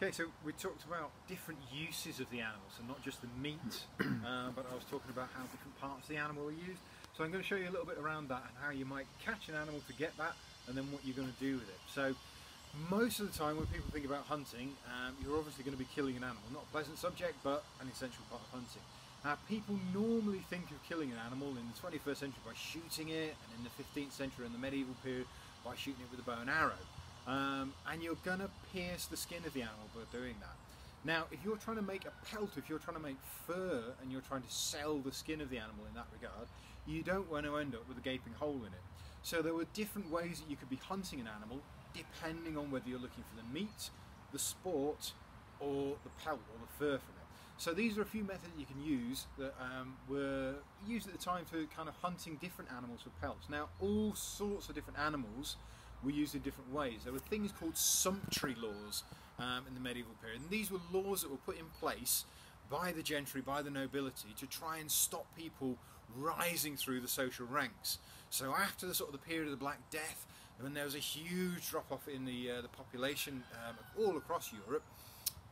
Okay, so we talked about different uses of the animal, so not just the meat, but I was talking about how different parts of the animal are used. So I'm going to show you a little bit around that and how you might catch an animal to get that, and then what you're going to do with it. So most of the time when people think about hunting, you're obviously going to be killing an animal. Not a pleasant subject, but an essential part of hunting. People normally think of killing an animal in the 21st century by shooting it, and in the 15th century and the medieval period by shooting it with a bow and arrow. And you're going to pierce the skin of the animal by doing that. Now, if you're trying to make a pelt, if you're trying to make fur and you're trying to sell the skin of the animal in that regard, you don't want to end up with a gaping hole in it. So there were different ways that you could be hunting an animal depending on whether you're looking for the meat, the sport, or the pelt or the fur from it. So these are a few methods you can use that were used at the time for kind of hunting different animals for pelts. Now, all sorts of different animals were used in different ways. There were things called sumptuary laws in the medieval period, and these were laws that were put in place by the gentry, by the nobility, to try and stop people rising through the social ranks. So after the sort of the period of the Black Death, when there was a huge drop-off in the population all across Europe,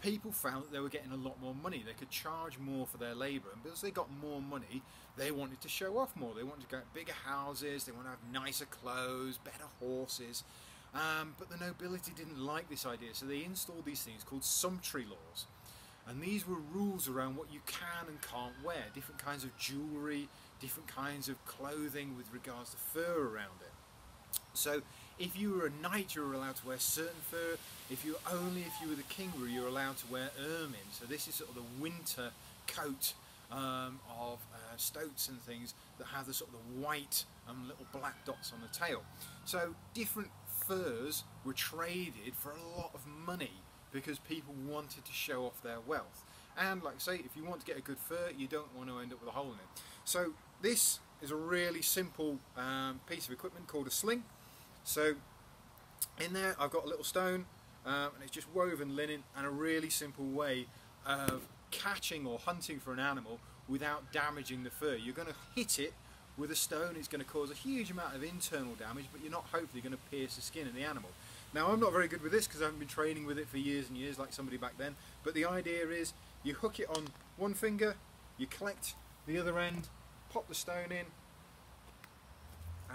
people found that they were getting a lot more money. They could charge more for their labour, and because they got more money, they wanted to show off more. They wanted to get bigger houses, they wanted to have nicer clothes, better horses. But the nobility didn't like this idea, so they installed these things called sumptuary laws. And these were rules around what you can and can't wear, different kinds of jewellery, different kinds of clothing with regards to fur around it. So if you were a knight, you were allowed to wear certain fur. If you were the king, you were allowed to wear ermine. So this is sort of the winter coat of stoats and things that have the sort of the white and little black dots on the tail. So different furs were traded for a lot of money because people wanted to show off their wealth. And like I say, if you want to get a good fur, you don't want to end up with a hole in it. So this is a really simple piece of equipment called a sling. So in there I've got a little stone and it's just woven linen, and a really simple way of catching or hunting for an animal without damaging the fur. You're going to hit it with a stone, it's going to cause a huge amount of internal damage, but you're not hopefully going to pierce the skin of the animal. Now, I'm not very good with this because I haven't been training with it for years and years like somebody back then, but the idea is you hook it on one finger, you collect the other end, pop the stone in,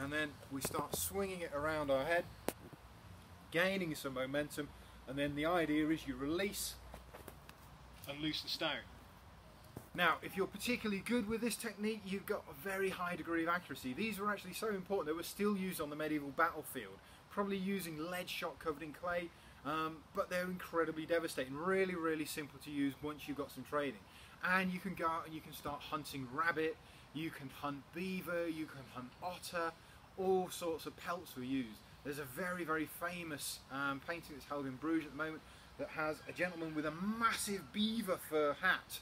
and then we start swinging it around our head, gaining some momentum, and then the idea is you release and loose the stone. Now, if you're particularly good with this technique, you've got a very high degree of accuracy. These were actually so important they were still used on the medieval battlefield, probably using lead shot covered in clay, but they're incredibly devastating. Really, really simple to use once you've got some training. And you can go out and you can start hunting rabbit, you can hunt beaver, you can hunt otter, all sorts of pelts were used. There's a very, very famous painting that's held in Bruges at the moment that has a gentleman with a massive beaver fur hat.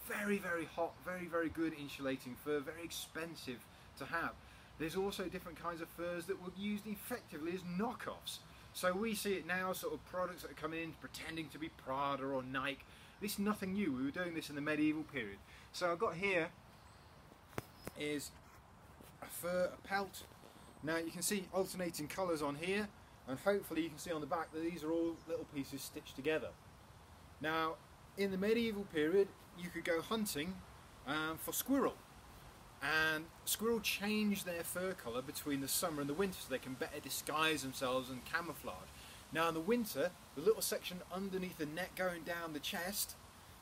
Very, very hot, very, very good insulating fur, very expensive to have. There's also different kinds of furs that were used effectively as knockoffs. So we see it now, sort of products that are coming in pretending to be Prada or Nike. This is nothing new, we were doing this in the medieval period. So I've got here is a fur, a pelt. Now you can see alternating colours on here, and hopefully you can see on the back that these are all little pieces stitched together. Now, in the medieval period, you could go hunting for squirrel, and squirrel change their fur colour between the summer and the winter so they can better disguise themselves and camouflage. Now in the winter, the little section underneath the neck going down the chest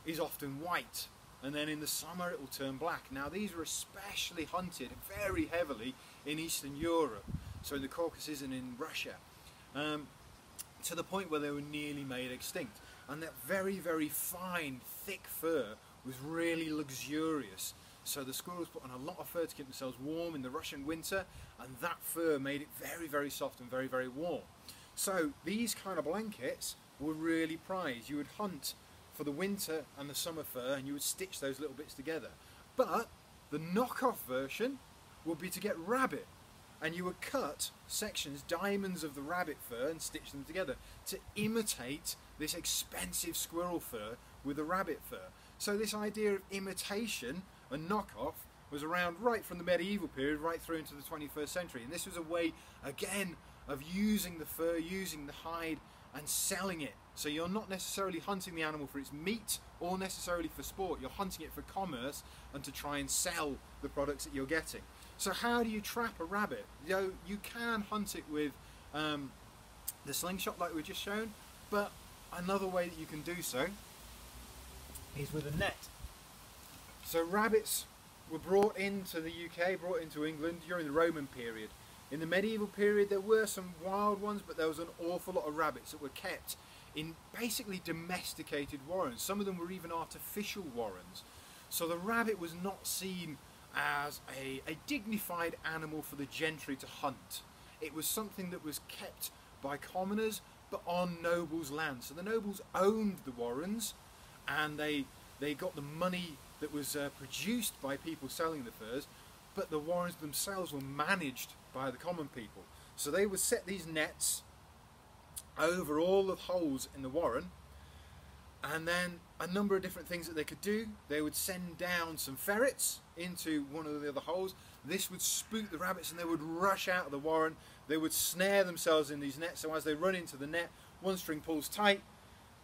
is often white, and then in the summer it will turn black. Now these were especially hunted very heavily in Eastern Europe, so in the Caucasus and in Russia, to the point where they were nearly made extinct. And that very, very fine, thick fur was really luxurious. So the squirrels put on a lot of fur to keep themselves warm in the Russian winter, and that fur made it very, very soft and very, very warm. So these kind of blankets were really prized. You would hunt for the winter and the summer fur, and you would stitch those little bits together. But the knockoff version would be to get rabbit, and you would cut sections, diamonds of the rabbit fur, and stitch them together to imitate this expensive squirrel fur with the rabbit fur. So this idea of imitation and knockoff was around right from the medieval period right through into the 21st century, and this was a way again of using the fur, using the hide and selling it. So you're not necessarily hunting the animal for its meat or necessarily for sport. You're hunting it for commerce and to try and sell the products that you're getting. So how do you trap a rabbit? You can hunt it with the slingshot like we've just shown, but another way that you can do so is with a net. So rabbits were brought into the UK, brought into England during the Roman period. In the medieval period there were some wild ones, but there was an awful lot of rabbits that were kept in basically domesticated warrens. Some of them were even artificial warrens. So the rabbit was not seen as a dignified animal for the gentry to hunt. It was something that was kept by commoners, but on nobles' land. So the nobles owned the warrens, and they got the money that was produced by people selling the furs, but the warrens themselves were managed by the common people. So they would set these nets over all the holes in the warren, and then a number of different things that they could do. They would send down some ferrets into one of the other holes. This would spook the rabbits and they would rush out of the warren. They would snare themselves in these nets, so as they run into the net, one string pulls tight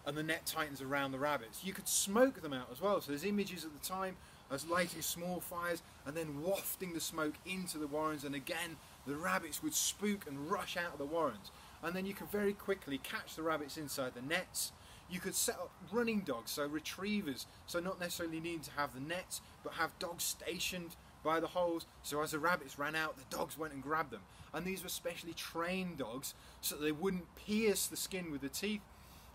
and the net tightens around the rabbits. You could smoke them out as well, so there's images at the time as lighting small fires and then wafting the smoke into the warrens, and again the rabbits would spook and rush out of the warrens. And then you could very quickly catch the rabbits inside the nets. You could set up running dogs, so retrievers, so not necessarily needing to have the nets, but have dogs stationed by the holes, so as the rabbits ran out, the dogs went and grabbed them. And these were specially trained dogs, so that they wouldn't pierce the skin with the teeth.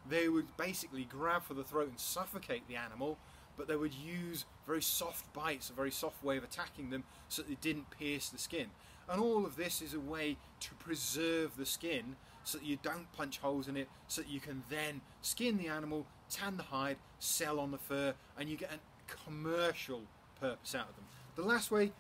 They would basically grab for the throat and suffocate the animal, but they would use very soft bites, a very soft way of attacking them, so that they didn't pierce the skin. And all of this is a way to preserve the skin, so that you don't punch holes in it, so that you can then skin the animal, tan the hide, sell on the fur, and you get a commercial purpose out of them. The last way,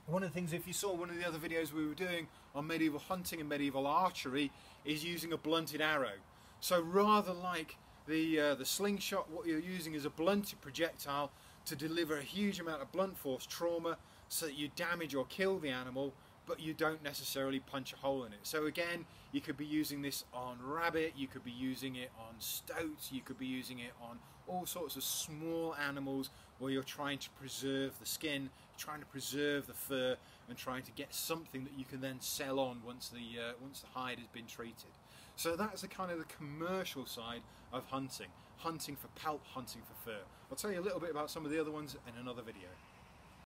one of the things, if you saw one of the other videos we were doing on medieval hunting and medieval archery, is using a blunted arrow. So rather like the slingshot, what you're using is a blunted projectile to deliver a huge amount of blunt force trauma, so that you damage or kill the animal, but you don't necessarily punch a hole in it. So again, you could be using this on rabbit, you could be using it on stoats, you could be using it on all sorts of small animals where you're trying to preserve the skin, trying to preserve the fur, and trying to get something that you can then sell on once the hide has been treated. So that's the kind of the commercial side of hunting. Hunting for pelt, hunting for fur. I'll tell you a little bit about some of the other ones in another video.